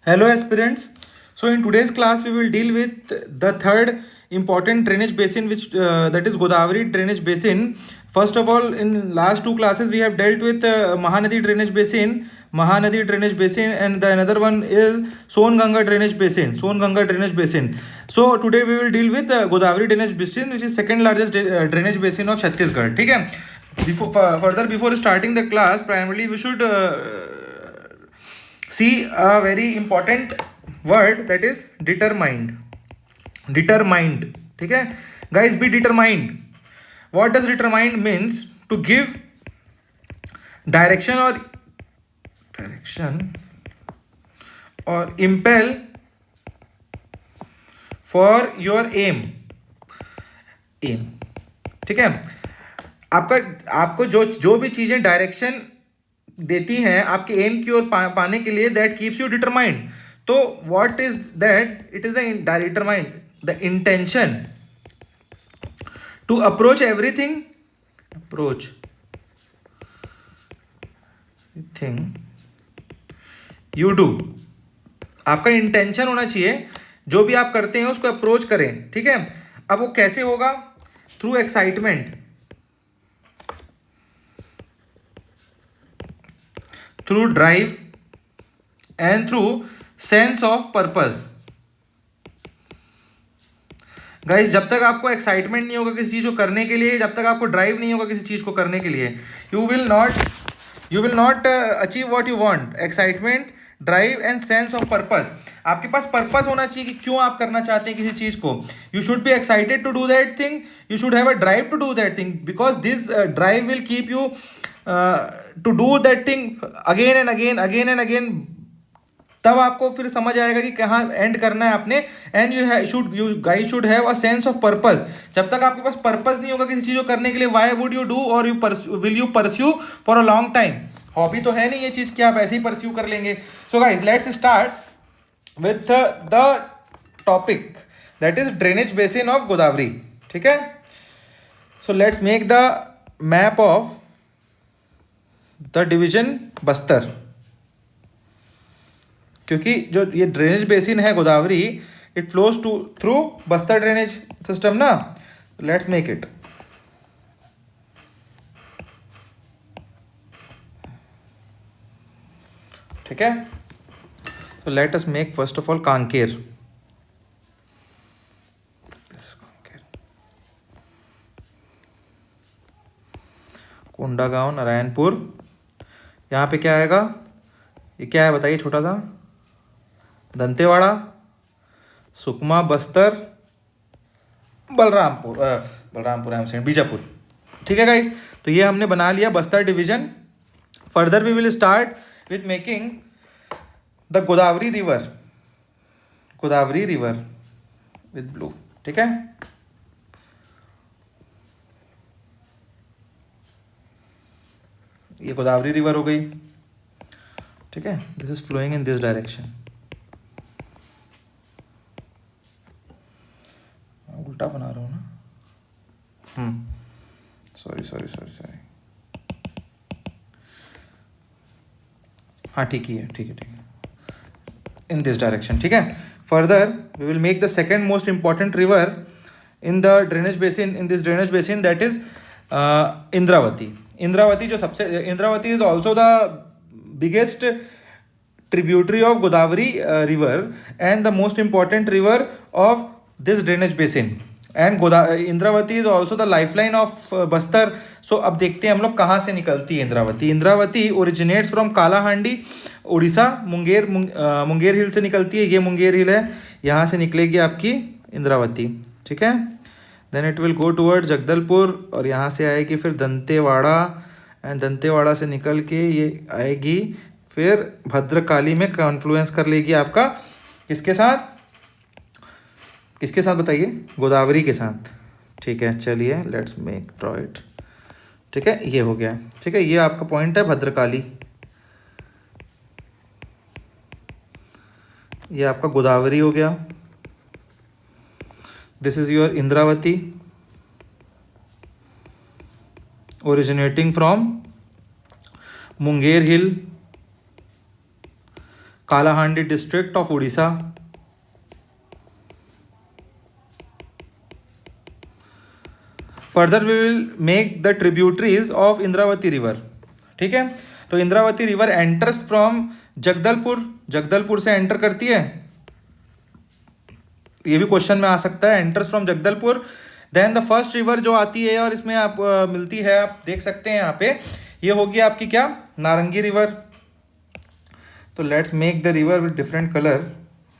Hello aspirants. So in today's class we will deal with the third important drainage basin which that is Godavari drainage basin. First of all, in last two classes we have dealt with Mahanadi drainage basin and the another one is Son-Ganga drainage basin. So today we will deal with Godavari drainage basin which is second largest drainage basin of Chhattisgarh. ठीक है? Before starting the class, primarily we should see a very important word, that is determined. ठीक है guys, be determined. What does determined means? To give direction or impel for your aim. ठीक है, आपको जो भी चीजें डायरेक्शन देती हैं आपके एम की ओर पाने के लिए, दैट कीप्स यू डिटरमाइंड. तो what is that? It is the determined, the intention to approach everything you do. आपका इंटेंशन होना चाहिए, जो भी आप करते हैं उसको अप्रोच करें. ठीक है, अब वो कैसे होगा? Through excitement, through drive and through sense of purpose. Guys, जब तक आपको एक्साइटमेंट नहीं होगा किसी चीज को करने के लिए, जब तक आपको ड्राइव नहीं होगा किसी चीज को करने के लिए, you will not achieve what you want. Excitement, drive and sense of purpose. आपके पास पर्पस होना चाहिए कि क्यों आप करना चाहते हैं किसी चीज को. You should be excited to do that thing. You should have a drive to do that thing, because this drive will keep you to do that thing again and again. तब आपको फिर समझ आएगा कि कहाँ एंड करना है आपने. And you guys should have a sense of purpose. जब तक आपके पास पर्पस नहीं होगा किसी चीज को करने के लिए, व्हाई वुड यू डू और will you pursue for a long time. Hobby तो है नहीं ये चीज कि आप ऐसे ही परस्यू कर लेंगे. So guys, let's start with the topic, that is drainage basin of Godavari. ठीक है, so let's make the map of the division Bastar. क्योंकि जो ये ड्रेनेज बेसिन है Godavari, it flows through Bastar drainage system ना. Let's make it. ठीक है, तो let us make first of all Kanker. Kondagaon, Narayanpur. यहाँ पे क्या आएगा? ये क्या है बताइए, छोटा सा. दंतेवाड़ा, सुकमा, बस्तर, बलरामपुर, बीजापुर. ठीक है गाइस, तो ये हमने बना लिया Bastar division. Further we will start with making the Godavari river with blue. ठीक है, ये गोदावरी रिवर हो गई. ठीक है, this is flowing in this direction. उल्टा बना रहा हूँ ना. सॉरी. हाँ ठीक है. In this direction. ठीक है, further we will make the second most important river in the drainage basin, in this drainage basin, that is Indravati. जो सबसे, Indravati is also the biggest tributary of Godavari river and the most important river of this drainage basin. And Indravati is also the lifeline of Bastar. So अब देखते हैं हम लोग कहाँ से निकलती है इंद्रावती. Indravati originates from Kalahandi, Orissa. मुंगेर हिल से निकलती है. ये मुंगेर हिल है, यहाँ से निकलेगी आपकी इंद्रावती. ठीक है, then it will go towards Jagdalpur और यहाँ से आएगी फिर दंतेवाड़ा. एंड दंतेवाड़ा से निकल के ये आएगी फिर भद्रकाली में कॉन्फ्लुएंस कर लेगी आपका किसके साथ बताइए? गोदावरी के साथ. ठीक है, चलिए लेट्स मेक ड्रॉ इट. ठीक है, ये हो गया. ठीक है, ये आपका पॉइंट है भद्रकाली. ये आपका गोदावरी हो गया. This is your Indravati originating from Munger hill, Kalahandi district of Orissa. Further we will make the tributaries of Indravati river. ठीक है, तो Indravati river enters from Jagdalpur, Jagdalpur से एंटर करती है, ये भी क्वेश्चन में आ सकता है, enters from Jagdalpur. Then the first river जो आती है और इसमें आप मिलती है, आप देख सकते हैं यहाँ पे, ये होगी आपकी क्या, नारंगी रिवर। तो let's make the river with different colour,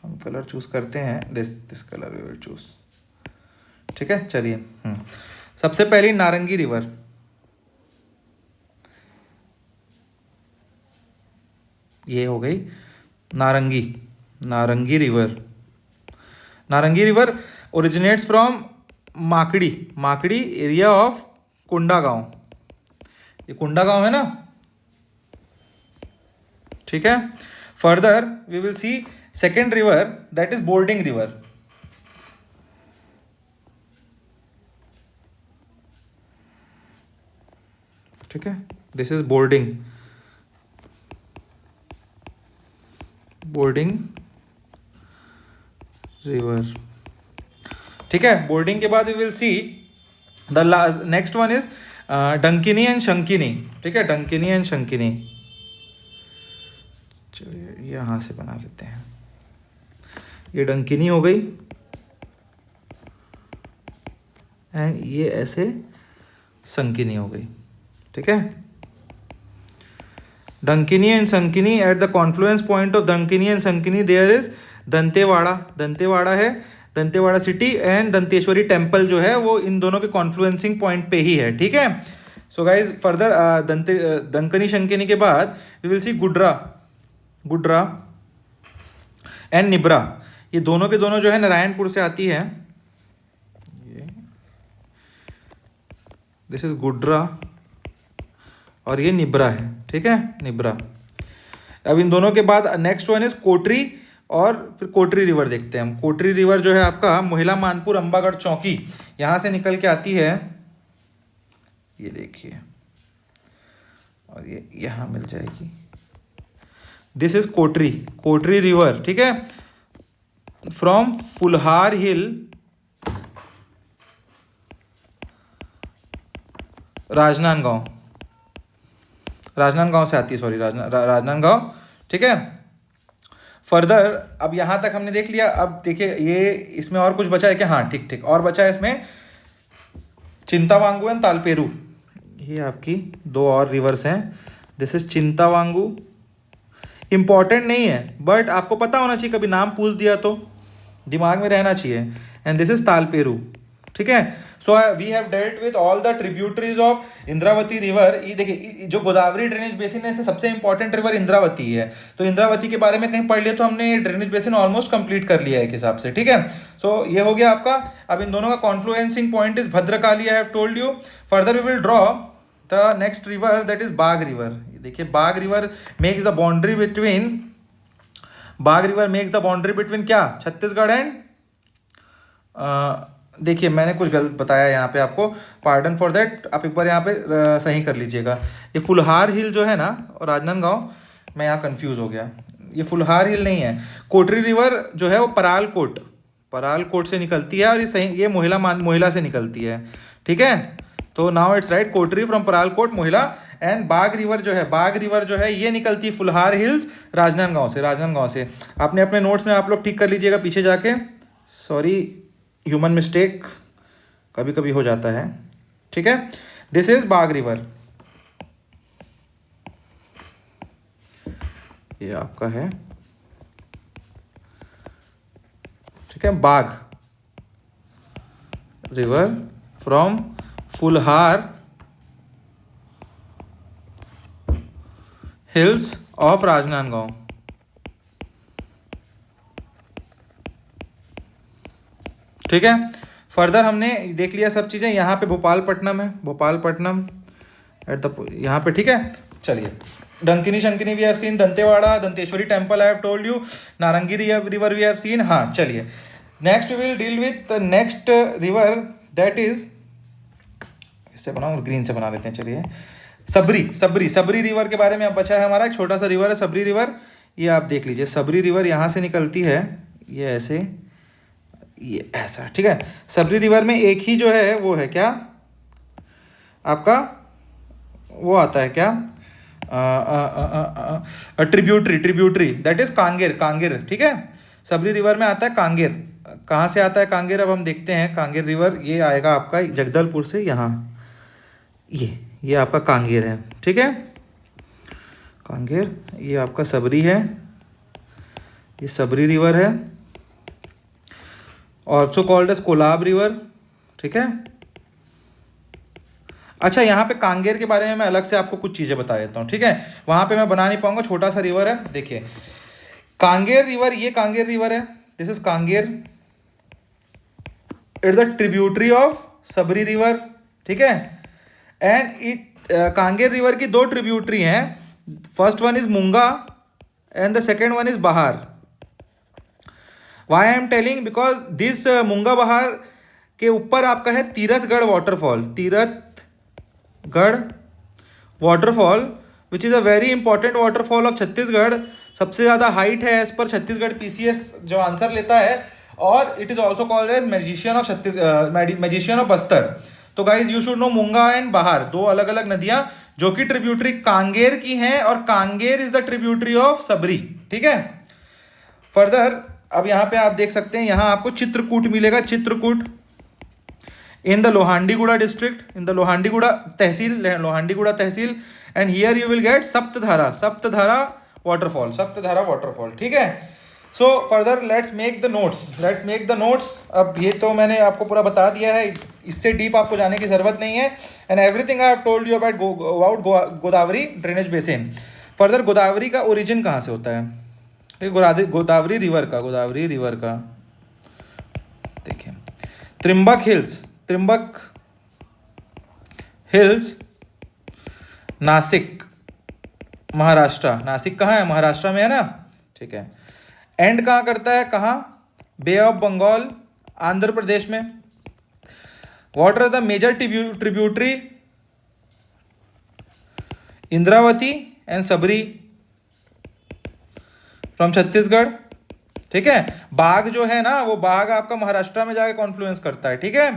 हम कलर चूज करते हैं, this colour we will choose. ठीक है, चलिए सबसे पहली नारंगी रिवर, ये हो गई नारंगी, Narangi river. Narangi river originates from Makdi, Makdi area of Kunda gaon, ये कुंडा गांव है ना। ठीक है, further we will see second river that is Bording river. ठीक है, this is Bording, Bording river. ठीक है, बोर्डिंग के बाद we will see the next one is Dankini and Shankini. ठीक है, डंकिनी एंड शंकिनी, चलिए यहां से बना लेते हैं, ये डंकिनी हो गई एंड ये ऐसे संकिनी हो गई। ठीक है, Dankini and Sankini, at the confluence point of Dankini and Sankini there is Dantewada, Dantewada है, Dantewada city and Danteshwari temple जो है वो इन दोनों के कॉन्फ्लुएंसिंग पॉइंट पे ही है। ठीक है, सो गाइज फर्दर दंकनी शंकिनी के बाद we will C गुड्रा, गुड्रा and Nibra, ये दोनों के दोनों जो है नारायणपुर से आती है, ये दिस इज गुड्रा और ये निब्रा है। ठीक है, निब्रा। अब इन दोनों के बाद नेक्स्ट वन इज कोटरी और फिर कोटरी रिवर देखते हैं हम। कोटरी रिवर जो है आपका मोहिला मानपुर अंबागढ़ चौकी, यहां से निकल के आती है, ये देखिए, और ये यहां मिल जाएगी, this is Kotri, Kotri river. ठीक है, फ्रॉम फुलहार हिल, राजनांदगांव, राजनांदगांव से आती है, सॉरी राजनांदगांव। ठीक है, फर्दर अब यहाँ तक हमने देख लिया। अब देखिए ये इसमें और कुछ बचा है क्या, हाँ ठीक ठीक, और बचा है इसमें चिंतावांगू एंड तालपेरू, ये आपकी दो और रिवर्स हैं। दिस इज चिंतावांगू, इंपॉर्टेंट नहीं है बट आपको पता होना चाहिए, कभी नाम पूछ दिया तो दिमाग में रहना चाहिए। And this is Talperu. ठीक है, so we have dealt with all the tributaries of Indravati river. ये देखिए जो गोदावरी ड्रेनेज बेसिन है इसमें सबसे इंपॉर्टेंट रिवर इंद्रावती है, तो इंद्रावती के बारे में कहीं पढ़ लिया तो हमने ये ड्रेनेज बेसिन ऑलमोस्ट कंप्लीट कर लिया है एक हिसाब से। ठीक है, सो ये हो गया आपका। अब इन दोनों का confluencing point is Bhadrakali, I have told you. Further we will draw the next river that is Bagh river. देखिए Bagh river makes the boundary between, Bagh river makes the boundary between क्या, छत्तीसगढ़ एंड, देखिए मैंने कुछ गलत बताया यहाँ पे आपको, पार्डन फॉर दैट, आप एक बार यहाँ पे सही कर लीजिएगा। ये फुलहार हिल जो है ना और राजनांदगांव, मैं यहाँ कंफ्यूज हो गया, ये फुलहार हिल नहीं है। कोटरी रिवर जो है वो परालकोट, परालकोट से निकलती है और ये सही, ये मोहिला से निकलती है। ठीक है, तो now it's right, Kotri from Paralkot Mohila. And Bagh river जो है, बाघ रिवर जो है ये निकलती है फुलहार हिल्स राजनांदगांव से, राजनांदगांव से। आपने अपने नोट्स में आप लोग ठीक कर लीजिएगा पीछे जाके, सॉरी ह्यूमन मिस्टेक कभी कभी हो जाता है। ठीक है, दिस इज बाघ रिवर, ये आपका है। ठीक है, Bagh river from Phulhar hills of Rajnandgaon. ठीक है, फर्दर हमने देख लिया सब चीज़ें। यहाँ पे भोपालपट्टनम है, भोपालपट्टनम एट द यहाँ पे। ठीक है, चलिए Dankini Shankini we have seen, Dantewada, Danteshwari temple I have told you, Narangi river we have seen. हाँ चलिए, next we will deal with next river that is, इससे बनाऊँ ग्रीन से बना लेते हैं। चलिए सबरी, सबरी, सबरी रिवर के बारे में अब बचा है हमारा, एक छोटा सा रिवर है सबरी रिवर, ये आप देख लीजिए, सबरी रिवर यहाँ से निकलती है, ये ऐसे, ये ऐसा, ठीक है। सबरी रिवर में एक ही जो है वो है क्या आपका, वो आता है क्या, ट्रिब्यूटरी दैट इज कांगेर, ठीक है। सबरी रिवर में आता है कांगेर। कहाँ से आता है कांगेर, अब हम देखते हैं। कांगेर रिवर ये आएगा आपका जगदलपुर से, यहाँ ये आपका कांगेर है, ठीक है। कांगेर, ये आपका सबरी है, ये सबरी रिवर है, also called as Kolab river, ठीक है। अच्छा, यहाँ पे कांगेर के बारे में मैं अलग से आपको कुछ चीज़ें बता देता हूँ, ठीक है। वहाँ पे मैं बना नहीं पाऊंगा, छोटा सा रिवर है। देखिए कांगेर रिवर, ये कांगेर रिवर है, this is Kanger, it's the tributary of Sabri river, ठीक है। एंड कांगेर रिवर की दो ट्रिब्यूटरी हैं, first one is Munga and the second one is Bahar. Why I am telling, because this Munga Bahar के ऊपर आपका है Tirathgarh waterfall, Tirathgarh waterfall which is a very important waterfall of Chhattisgarh. सबसे ज़्यादा हाइट है एज पर छत्तीसगढ़ PCS जो आंसर लेता है, और it is also called as magician of Bastar. तो guys you should know, Munga and Bahar दो अलग अलग नदियां जो कि ट्रिब्यूटरी कांगेर की हैं, और Kanger is the tributary of Sabri, ठीक है। फर्दर अब यहाँ पे आप देख सकते हैं, यहाँ आपको चित्रकूट मिलेगा, Chitrakoot in the Lohandiguda district, in the Lohandiguda tehsil, and here you will get Saptadhara waterfall, ठीक है। So further let's make the notes. अब ये तो मैंने आपको पूरा बता दिया है, इससे डीप आपको जाने की जरूरत नहीं है। And everything I have told you about Godavari drainage basin. Further Godavari का ओरिजिन कहाँ से होता है, गोदावरी रिवर का देखिए, त्रिम्बक हिल्स नासिक महाराष्ट्र। नासिक कहाँ है, महाराष्ट्र में है ना, ठीक है। एंड कहाँ करता है, कहाँ, बे ऑफ बंगाल, आंध्र प्रदेश में। What are the major tributary, Indravati and Sabari from Chhattisgarh, ठीक है। बाघ जो है ना, वो बाघ आपका महाराष्ट्र में जाके कॉन्फ्लुएंस करता है, ठीक है।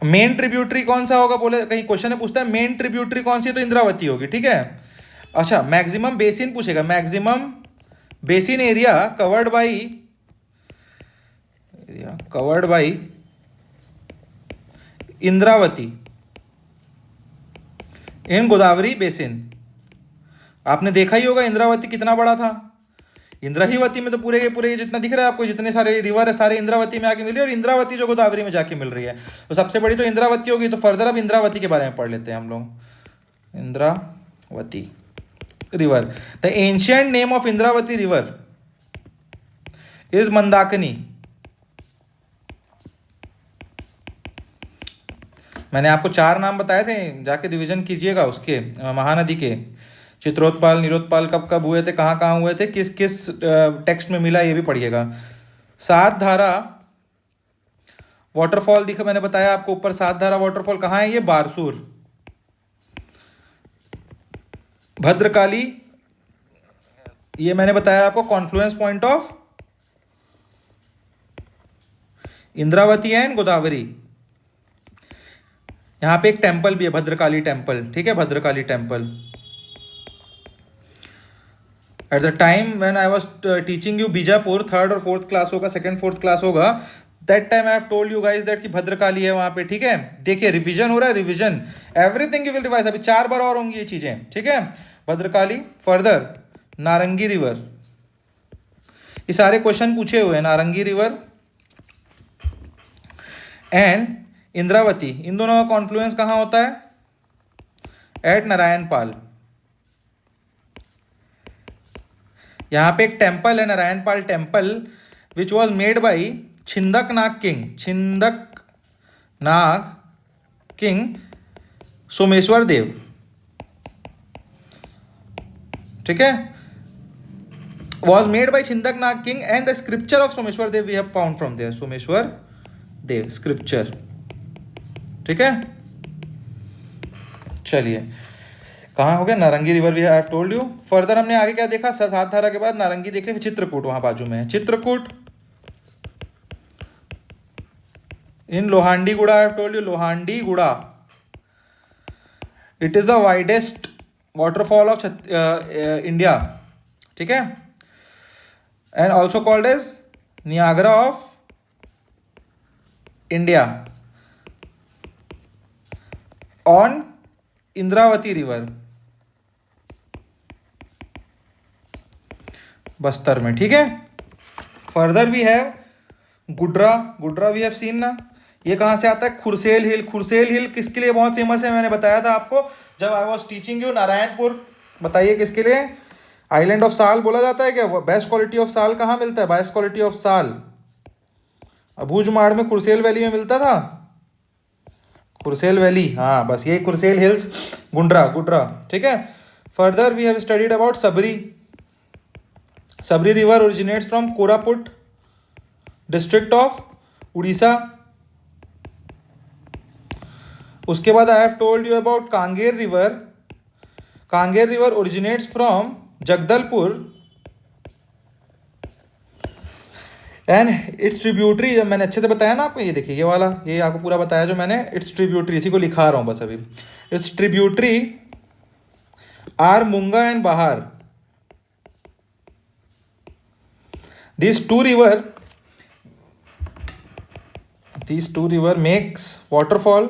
मेन ट्रिब्यूटरी कौन सा होगा, बोले कहीं क्वेश्चन में पूछता है मेन ट्रिब्यूटरी कौन सी है, तो इंद्रावती होगी, ठीक है। अच्छा, मैक्सिमम बेसिन पूछेगा, maximum basin area covered by Indravati in Godavari basin. आपने देखा ही होगा इंद्रावती कितना बड़ा था। इंद्रावती में तो पूरे के पूरे जितना दिख रहा है आपको, जितने सारे रिवर है सारे इंद्रावती में आके मिल रही है, और इंद्रावती जो गोदावरी में जाके मिल रही है, तो सबसे बड़ी तो इंद्रावती होगी। तो फर्दर अब इंद्रावती के बारे में पढ़ लेते हैं हम लोग। Indravati river, the ancient name of Indravati river is Mandakini. मैंने आपको 4 नाम बताए थे, जाके रिवीजन कीजिएगा उसके, महानदी के। चित्रोत्पाल, निरोत्पाल कब कब हुए थे, कहाँ कहाँ हुए थे, किस किस टेक्स्ट में मिला, ये भी पढ़िएगा। 7 धारा वाटरफॉल दिखा, मैंने बताया आपको ऊपर 7 धारा वाटरफॉल कहाँ है, ये बारसूर। भद्रकाली, ये मैंने बताया आपको Confluence point of Indravati and Godavari. यहां पे एक टेंपल भी है, भद्रकाली टेंपल, ठीक है, Bhadrakali temple. At the time when I was teaching you Bijapur, 3rd और 4th क्लास होगा, 2nd 4th क्लास होगा, that time I have told you guys that कि भद्रकाली है वहां पे, ठीक है। देखिए रिवीजन हो रहा है, revision, everything you will revise, अभी 4 बार और होंगी ये चीजें, ठीक है। भद्रकाली, फर्दर नारंगी रिवर, ये सारे क्वेश्चन पूछे हुए हैं। नारंगी रिवर एंड इंद्रावती, इन दोनों का कॉन्फ्लुएंस कहाँ होता है, एट नारायणपाल। यहां पे एक टेंपल है, Narayanpal temple, which was made by Chhindaknag king Someshwar Dev, ठीक है। Was made by Chhindaknag king and the scripture of Someshwar Dev we have found from there, Someshwar Dev scripture, ठीक है। चलिए, कहाँ हो गया Narangi river, we have told you. Further हमने आगे क्या देखा, सात धारा के बाद नारंगी देख लिया, फिर चित्रकूट वहां बाजू में है, Chitrakoot in Lohandiguda, I have told you, Lohandiguda it is the widest waterfall of India, ठीक है, and also called as Niagara of India on Indravati river, Bastar में, ठीक है। Further we have Gudra, Gudra we have seen ना, ये कहाँ से आता है, खुरसेल हिल। खुरसेल हिल किसके लिए बहुत फेमस है, मैंने बताया था आपको जब I was teaching you, Narayanpur. बताइए किसके लिए, आइलैंड ऑफ साल बोला जाता है क्या, बेस्ट क्वालिटी ऑफ साल कहाँ मिलता है, बेस्ट क्वालिटी ऑफ साल अबूझमाड़ में खुरसेल वैली में मिलता था, खुरसेल वैली, हाँ बस ये खुरसेल हिल्स, गुंड्रा, गुड्रा, ठीक है। Further we have studied about Sabari, Sabari river originates from Koraput district of Orissa. उसके बाद I have told you about Kanger river, Kanger river originates from Jagdalpur and its tributary, मैंने अच्छे से बताया ना आपको, ये देखिए ये वाला, ये आपको पूरा बताया जो मैंने, इट्स ट्रिब्यूटरी, इसी को लिखा रहा हूँ बस अभी, इट्स ट्रिब्यूटरी आर मुंगा एंड बहार, these two river makes waterfall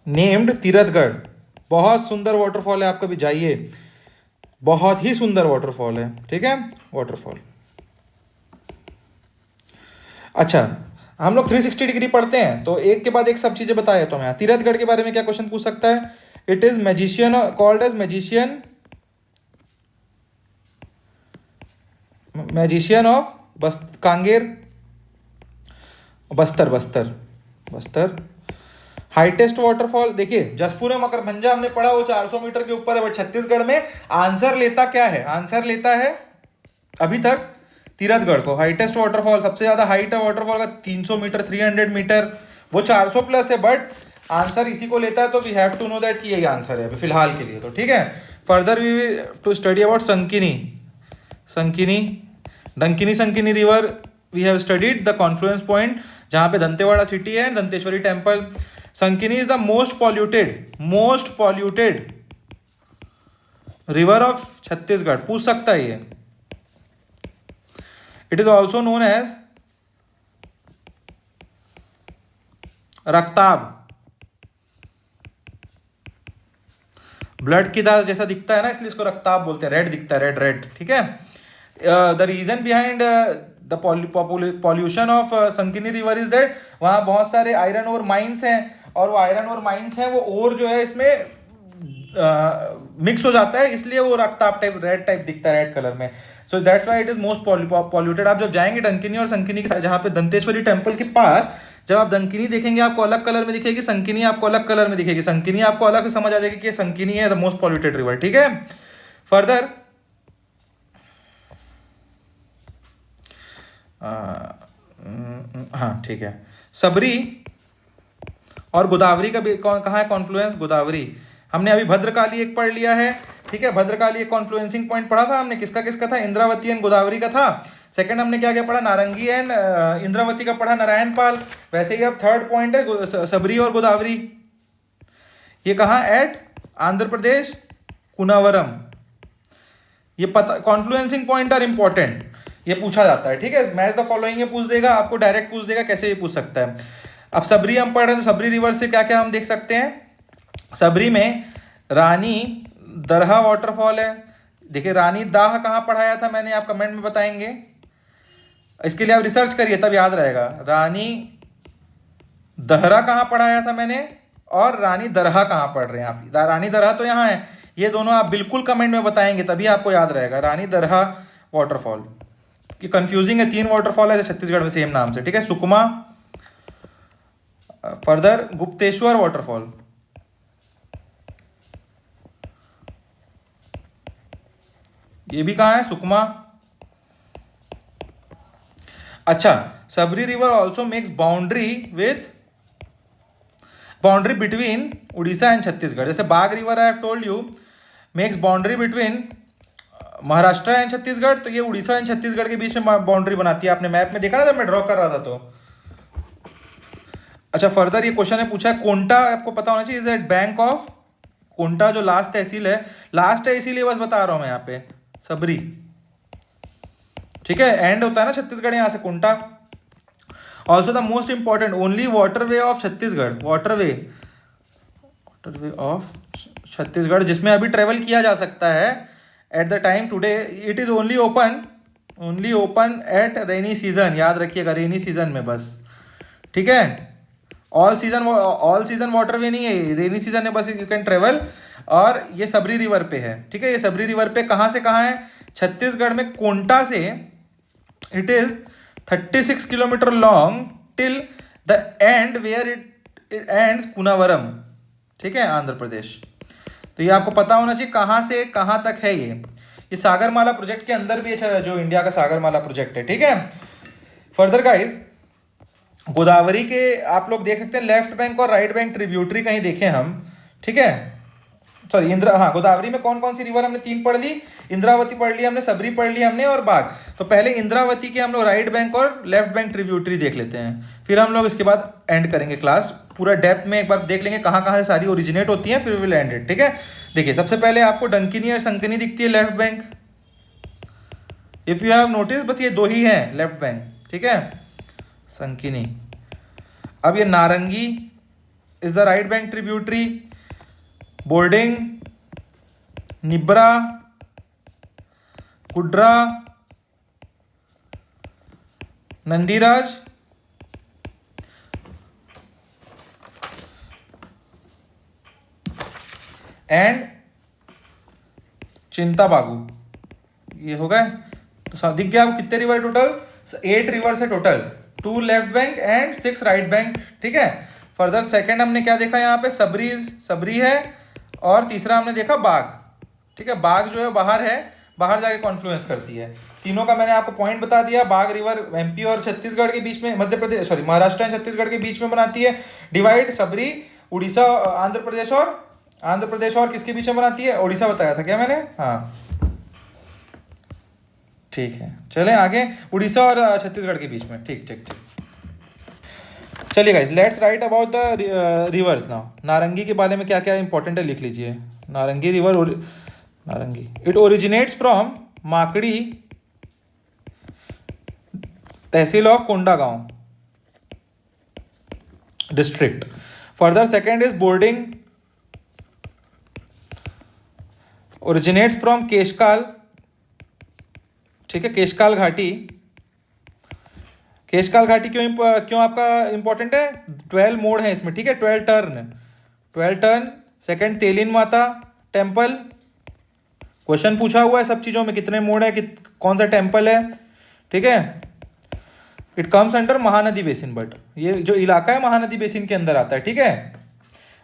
named Tirathgarh. बहुत सुंदर वाटरफॉल है, आप कभी जाइए, बहुत ही सुंदर वाटरफॉल है, ठीक है, वाटरफॉल। अच्छा, हम लोग 360 डिग्री पढ़ते हैं तो एक के बाद एक सब चीजें बताए, तो मैं तीरथगढ़ के बारे में क्या क्वेश्चन पूछ सकता है, it is magician called as magician, magician of Kanger, Bastar, Bastar, Bastar. Highest waterfall देखिए, जसपुर में मकरभंजा हमने पढ़ा, वो 400 मीटर के ऊपर है, बट छत्तीसगढ़ में आंसर लेता क्या है, आंसर लेता है अभी तक तीरथगढ़ को। हाइटेस्ट वाटरफॉल, सबसे ज्यादा हाइट है वाटरफॉल का 300 मीटर, 300 मीटर, वो 400 प्लस है, बट आंसर इसी को लेता है, तो we have to know that कि यही आंसर है अभी फिलहाल के लिए, तो ठीक है। Further we will to study about Sankini, Sankini, Dankini Sankini river we have studied the confluence point जहां पे दंतेवाड़ा सिटी है, Danteshwari temple. Sankini is the most polluted river of Chhattisgarh, पूछ सकता है ये। It is also known as Raktab, blood की दास जैसा दिखता है ना, इसलिए इसको रक्ताब बोलते हैं, रेड दिखता है, रेड रेड, ठीक है। The reason behind the pollution of Sankini river is that वहाँ बहुत सारे आयरन और माइंस हैं, और वो आयरन और माइंस हैं, वो और जो है इसमें मिक्स हो जाता है, इसलिए वो रक्ताब टाइप, रेड टाइप दिखता है, रेड कलर में। So that's why it is most polluted. आप जब जाएंगे डंकिनी और संकिनी के, जहाँ पे दंतेश्वरी टेम्पल के पास, जब आप डंकिनी देखेंगे आपको अलग कलर में दिखेगी, संकिनी आपको अलग कलर में दिखेगी, संकिनी आपको अलग से समझ आ जाएगी कि संकिनी है द मोस्ट पॉल्यूटेड रिवर, ठीक है। फर्दर हाँ ठीक है, सबरी और गोदावरी का भी कहाँ है कॉन्फ्लुएंस, गोदावरी। हमने अभी भद्रकाली एक पढ़ लिया है, ठीक है, भद्रकाली एक कॉन्फ्लुएंसिंग पॉइंट पढ़ा था हमने, किसका किसका था, इंद्रावती एंड गोदावरी का था। सेकंड हमने क्या क्या पढ़ा, नारंगी एंड इंद्रावती का पढ़ा, नारायण पाल। वैसे ही अब थर्ड पॉइंट है सबरी और गोदावरी, ये कहाँ, एट आंध्र प्रदेश, कुनावरम। ये पता, कॉन्फ्लुएंसिंग पॉइंट आर इंपॉर्टेंट, ये पूछा जाता है, ठीक है। मैच द फॉलोइंग ये पूछ देगा आपको, डायरेक्ट पूछ देगा, कैसे ये पूछ सकता है। अब सबरी हम पढ़ रहे हैं, तो सबरी रिवर से क्या क्या हम देख सकते हैं, सबरी में रानी दरहा वाटरफॉल है। देखिए रानी दाह कहाँ पढ़ाया था मैंने, आप कमेंट में बताएंगे, इसके लिए आप रिसर्च करिए तब याद रहेगा। रानी दहरा कहाँ पढ़ाया था मैंने, और रानी दरहा कहाँ पढ़ रहे हैं आप, रानी दरहा तो यहाँ है, ये दोनों आप बिल्कुल कमेंट में बताएंगे तभी आपको याद रहेगा। रानी दरहा वाटरफॉल कि कंफ्यूजिंग है, 3 वाटरफॉल है छत्तीसगढ़ में सेम नाम से, ठीक है। सुकमा, फर्दर गुप्तेश्वर वाटरफॉल, ये भी कहाँ है, सुकमा। अच्छा, Sabri river also makes boundary with boundary between Odisha and Chhattisgarh. जैसे Bagh river I have told you makes boundary between Maharashtra and Chhattisgarh, तो ये उड़ीसा एंड छत्तीसगढ़ के बीच में बाउंड्री बनाती है। आपने मैप में देखा ना जब मैं ड्रॉ कर रहा था तो। अच्छा, फर्दर ये क्वेश्चन ने पूछा है कोंटा, आपको पता होना चाहिए, is at bank of Konta, जो लास्ट तहसील है, लास्ट है इसीलिए बस बता रहा हूं मैं यहाँ पे, सबरी, ठीक है, एंड होता है ना छत्तीसगढ़ यहाँ से Konta. Also the most important only waterway of Chhattisgarh, waterway of Chhattisgarh जिसमें अभी ट्रेवल किया जा सकता है at the time today, it is only open at rainy season, याद रखिएगा रेनी सीजन में बस, ठीक है। ऑल सीजन वाटरवे नहीं है, रेनी सीजन में बस यू कैन ट्रेवल। और ये सबरी रिवर पे है, ठीक है, ये सबरी रिवर पे कहाँ से कहाँ है, छत्तीसगढ़ में कोंटा से it is 36 kilometre long till the end where it ends Kunavaram, ठीक है, आंध्र प्रदेश। तो ये आपको पता होना चाहिए कहाँ से कहाँ तक है ये सागरमाला प्रोजेक्ट के अंदर भी है, जो इंडिया का सागरमाला प्रोजेक्ट है, ठीक है। फर्दर गाइस, गोदावरी के आप लोग देख सकते हैं लेफ्ट बैंक और राइट बैंक ट्रिब्यूटरी कहीं देखें हम, ठीक है, सॉरी गोदावरी में कौन कौन सी रिवर हमने 3 पढ़ ली, इंद्रावती पढ़ ली हमने, सबरी पढ़ ली हमने और बाघ। तो पहले इंद्रावती के हम लोग राइट बैंक और लेफ्ट बैंक ट्रिब्यूटरी देख लेते हैं, फिर हम लोग इसके बाद एंड करेंगे क्लास पूरा डेप्थ में, एक बार देख लेंगे कहाँ कहाँ से सारी ओरिजिनेट होती हैं, फिर विल एंड इट, ठीक है। देखिए सबसे पहले आपको डंकिनी और संकिनी दिखती है left bank, if you have notice बस ये 2 ही हैं लेफ्ट बैंक, ठीक है, संकिनी। अब ये Narangi is the right bank tributary, Bording, Nibra, Kudra, Nandiraj, and Chintabagu, ये हो गए। तो दिख गया आपको कितने रिवर टोटल, 8 रिवर्स है total, 2 left bank and 6 right bank, ठीक है। फर्दर सेकंड हमने क्या देखा यहाँ पे, सबरी है, और तीसरा हमने देखा बाघ, ठीक है। बाघ जो है बाहर है, बाहर जाके कॉन्फ्लुएंस करती है। तीनों का मैंने आपको पॉइंट बता दिया। बाघ रिवर एमपी और छत्तीसगढ़ के बीच में, मध्य प्रदेश सॉरी महाराष्ट्र एंड छत्तीसगढ़ के बीच में बनाती है डिवाइड। सबरी उड़ीसा, आंध्र प्रदेश और किसके बीच में बनाती है, उड़ीसा बताया था क्या मैंने, हाँ ठीक है। चलें आगे, उड़ीसा और छत्तीसगढ़ के बीच में, ठीक ठीक ठीक। चलिए guys, let's write about the reverse now. नारंगी के बारे में क्या क्या इंपॉर्टेंट है लिख लीजिए। नारंगी रिवर, नारंगी it originates from Makdi tehsil of Kondagaon district. Further second is boarding, originates from Keshkal, ठीक है, केशकाल घाटी। केशकाल घाटी क्यों आपका इंपॉर्टेंट है, 12 मोड़ है इसमें, ठीक है, 12 टर्न। सेकंड तेलिन माता टेम्पल, क्वेश्चन पूछा हुआ है सब चीज़ों में, कितने मोड़ है, कौन सा टेम्पल है, ठीक है। It comes under Mahanadi basin, but ये जो इलाका है महानदी बेसिन के अंदर आता है, ठीक है,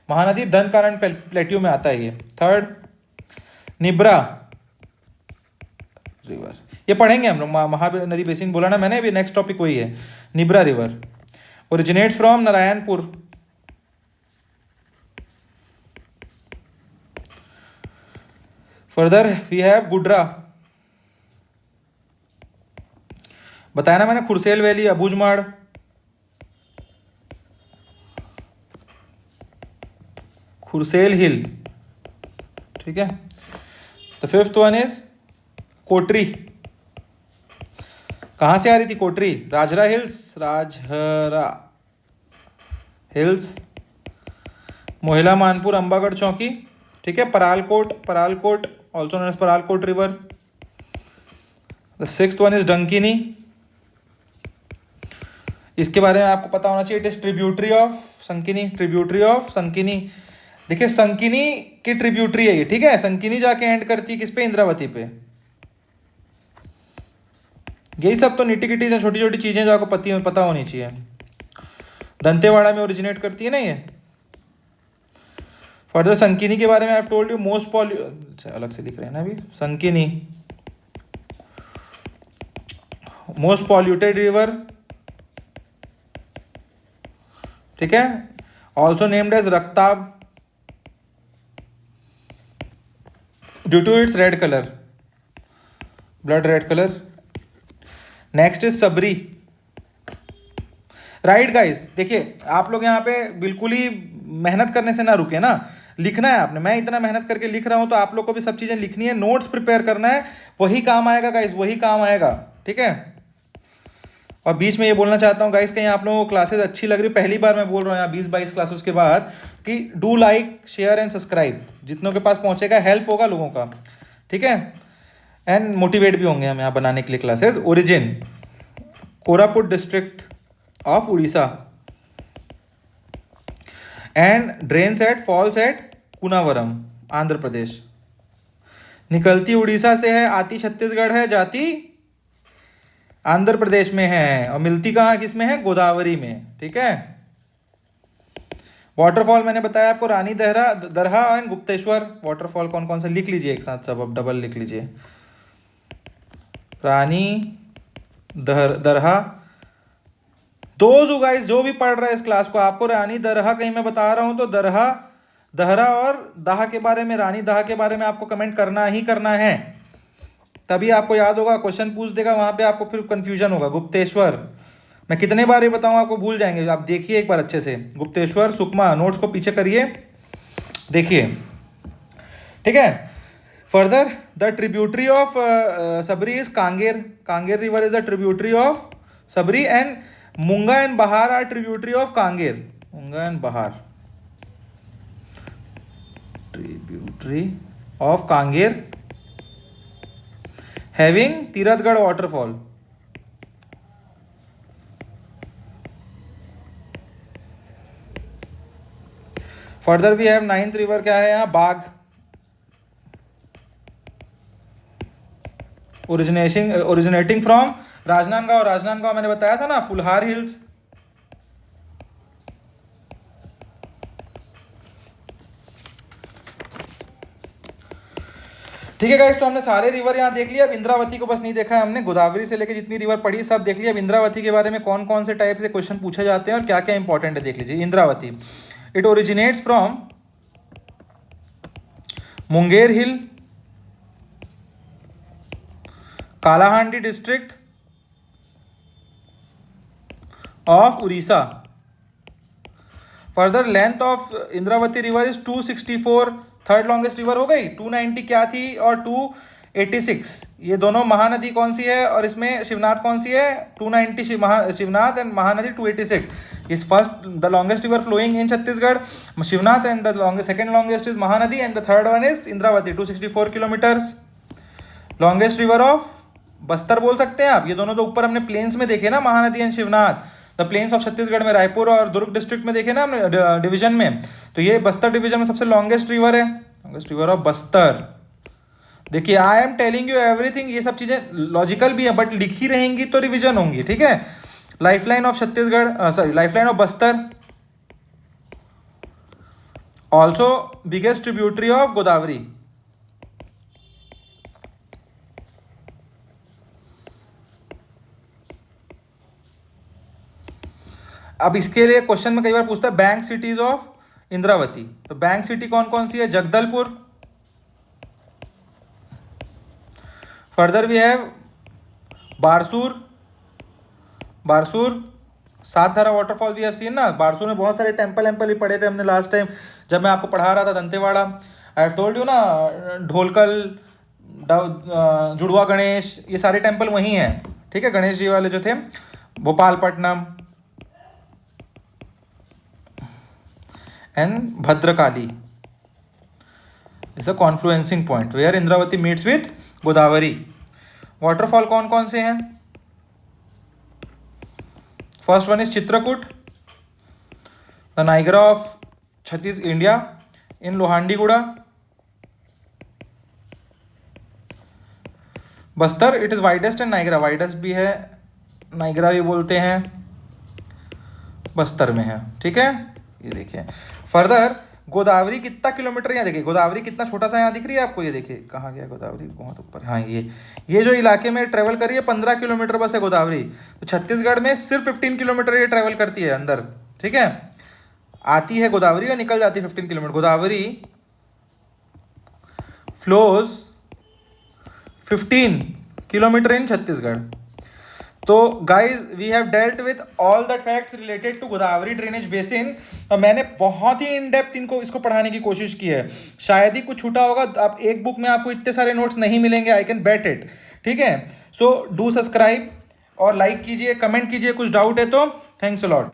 महानदी धनकारण प्लेट्यू में आता है ये। थर्ड निब्रा रिवर, ये पढ़ेंगे हम लोग, महानदी बेसिन बोला ना मैंने, अभी नेक्स्ट टॉपिक वही है। Nibra river originates from Narayanpur. Further we have Gudra, बताया ना मैंने, खुरसेल वैली, अबूझमाड़, खुरसेल हिल, ठीक है। The fifth one is Kotri. कहाँ से आ रही थी कोटरी, राजरा हिल्स, मोहिला मानपुर, अंबागढ़ चौकी, ठीक है। Paralkot also known as Paralkot river. The sixth one is Dankini, इसके बारे में आपको पता होना चाहिए, it is tributary of Shankini, देखिए संकिनी की ट्रिब्यूटरी है ये, ठीक है। संकिनी जाके एंड करती है किस पे, इंद्रावती पे। यही सब तो निटी किटीज हैं, छोटी छोटी चीजें जो आपको पता होनी चाहिए। दंतेवाड़ा में ओरिजिनेट करती है ना ये। फर्दर संकिनी के बारे में आई हैव टोल्ड यू अलग से लिख रहे हैं ना अभी, संकिनी मोस्ट पॉल्यूटेड रिवर, ठीक है। Also named as Raktab due to its red colour, blood red colour. Next is Sabri. Right guys, देखिए आप लोग यहाँ पे बिल्कुल ही मेहनत करने से ना रुके ना, लिखना है आपने। मैं इतना मेहनत करके लिख रहा हूँ तो आप लोग को भी सब चीज़ें लिखनी है, नोट्स प्रिपेयर करना है, वही काम आएगा गाइस, वही काम आएगा, ठीक है। और बीच में ये बोलना चाहता हूँ गाइस, कहीं आप लोगों को क्लासेस अच्छी लग रही, पहली बार मैं बोल रहा हूँ यहाँ 20-22 क्लासेस के बाद कि do like share and subscribe, जितनों के पास पहुँचेगा हेल्प होगा लोगों का, ठीक है, एंड मोटिवेट भी होंगे हम यहाँ बनाने के लिए classes. Origin Koraput district of Odisha and drains at falls at Kunavaram Andhra Pradesh. निकलती उड़ीसा से है, आती छत्तीसगढ़ है, जाती आंध्र प्रदेश में है, और मिलती कहाँ किस में है, गोदावरी में, ठीक है। वाटरफॉल मैंने बताया आपको, रानी दहरा दरहा एंड गुप्तेश्वर वाटरफॉल कौन कौन से लिख लीजिए एक साथ, सब अब डबल लिख लीजिए। रानी दरहा, गाइस जो भी पढ़ रहा है इस क्लास को, आपको रानी दरहा कहीं मैं बता रहा हूं तो दरहा, दहरा और दाह के बारे में, रानी दाह के बारे में आपको कमेंट करना ही करना है, तभी आपको याद होगा। क्वेश्चन पूछ देगा वहां पे, आपको फिर कंफ्यूजन होगा। गुप्तेश्वर, मैं कितने बार ये बताऊं आपको भूल जाएंगे, आप देखिए एक बार अच्छे से। गुप्तेश्वर सुकमा, नोट्स को पीछे करिए, देखिए, ठीक है। Further the tributary of Sabari is Kanger, Kanger river is the tributary of Sabari, and Munga and Bahar are tributary of Kanger, Munga and Bahar tributary of Kanger, having Tirathgarh waterfall. Further we have 9th river, क्या है यहाँ, बाघ, ओरिजिनेटिंग फ्रॉम राजनांदगांव, राजनांदगांव मैंने बताया था ना, फुलहार हिल्स। ठीक है गाइस, तो हमने सारे रिवर यहाँ देख लिया। अब इंद्रावती को बस नहीं देखा है हमने, गोदावरी से लेकर जितनी रिवर पड़ी सब देख लिया। अब इंद्रावती के बारे में कौन कौन से टाइप से क्वेश्चन पूछे जाते हैं और क्या क्या इंपॉर्टेंट है देख लीजिए। Indravati, it originates from Munger hill, Kalahandi district of Orissa. Further length of Indravati river is 264, third longest river हो गई। 290 क्या थी और 286, ये दोनों महानदी कौन सी है और इसमें शिवनाथ कौन सी है, 290 Shivnath and Mahanadi 286 is first the longest river flowing in Chhattisgarh, Shivnath, and the longest second longest is Mahanadi, and the third one is Indravati 264 kilometres. Longest river of Bastar बोल सकते हैं आप, ये दोनों तो ऊपर हमने प्लेन्स में देखे ना, Mahanadi and Shivnath, the plains of Chhattisgarh में, रायपुर और दुर्ग डिस्ट्रिक्ट में देखे ना हमने डिवीजन में, तो ये बस्तर डिवीजन में सबसे लॉन्गेस्ट रिवर है, लॉन्गेस्ट रिवर ऑफ बस्तर। देखिए आई एम टेलिंग यू एवरीथिंग, ये सब चीजें लॉजिकल भी है बट लिखी रहेंगी तो रिवीजन होंगी, ठीक है। Lifeline of Chhattisgarh, sorry lifeline of Bastar, also biggest tributary of Godavari. अब इसके लिए क्वेश्चन में कई बार पूछता है बैंक सिटीज ऑफ इंद्रावती, तो बैंक सिटी कौन कौन सी है, Jagdalpur. Further we have Barsur, Barsur, Sat Dhara waterfall we have seen ना, बारसूर में बहुत सारे टेम्पल एम्पल भी पढ़े थे हमने लास्ट टाइम जब मैं आपको पढ़ा रहा था दंतेवाड़ा। आई हैव टोल्ड यू ना, ढोलकल, जुड़वा गणेश, ये सारे टेम्पल वहीं हैं, ठीक है, गणेश जी वाले जो थे। Bhopalpatnam and Bhadrakali is a confluencing point where Indravati meets with Godavari. Waterfall कौन कौन से हैं, first one is Chitrakoot, the Niagara of Chhattis India in Lohandiguda. Bastar, it is widest and Niagara, widest भी है, नाइगरा भी बोलते हैं, बस्तर में है, ठीक है, ये देखिए। फर्दर गोदावरी कितना किलोमीटर, यहाँ देखिए गोदावरी कितना छोटा सा यहाँ दिख रही है आपको, ये देखिए कहाँ गया गोदावरी, बहुत ऊपर, हाँ ये जो इलाके में ट्रेवल कर रही है 15 किलोमीटर बस है गोदावरी, तो छत्तीसगढ़ में सिर्फ 15 किलोमीटर ये ट्रेवल करती है अंदर, ठीक है। आती है गोदावरी और निकल जाती है 15 kilometre. Godavari flows 15 kilometre in Chhattisgarh. तो guys we have dealt with all the facts related to Godavari drainage basin. और मैंने बहुत ही इन डेप्थ इसको पढ़ाने की कोशिश की है, शायद ही कुछ छूटा होगा। आप एक बुक में आपको इतने सारे नोट्स नहीं मिलेंगे, आई कैन बेट इट। ठीक है, सो डू सब्सक्राइब और लाइक कीजिए, कमेंट कीजिए, कुछ डाउट है तो। Thanks a lot.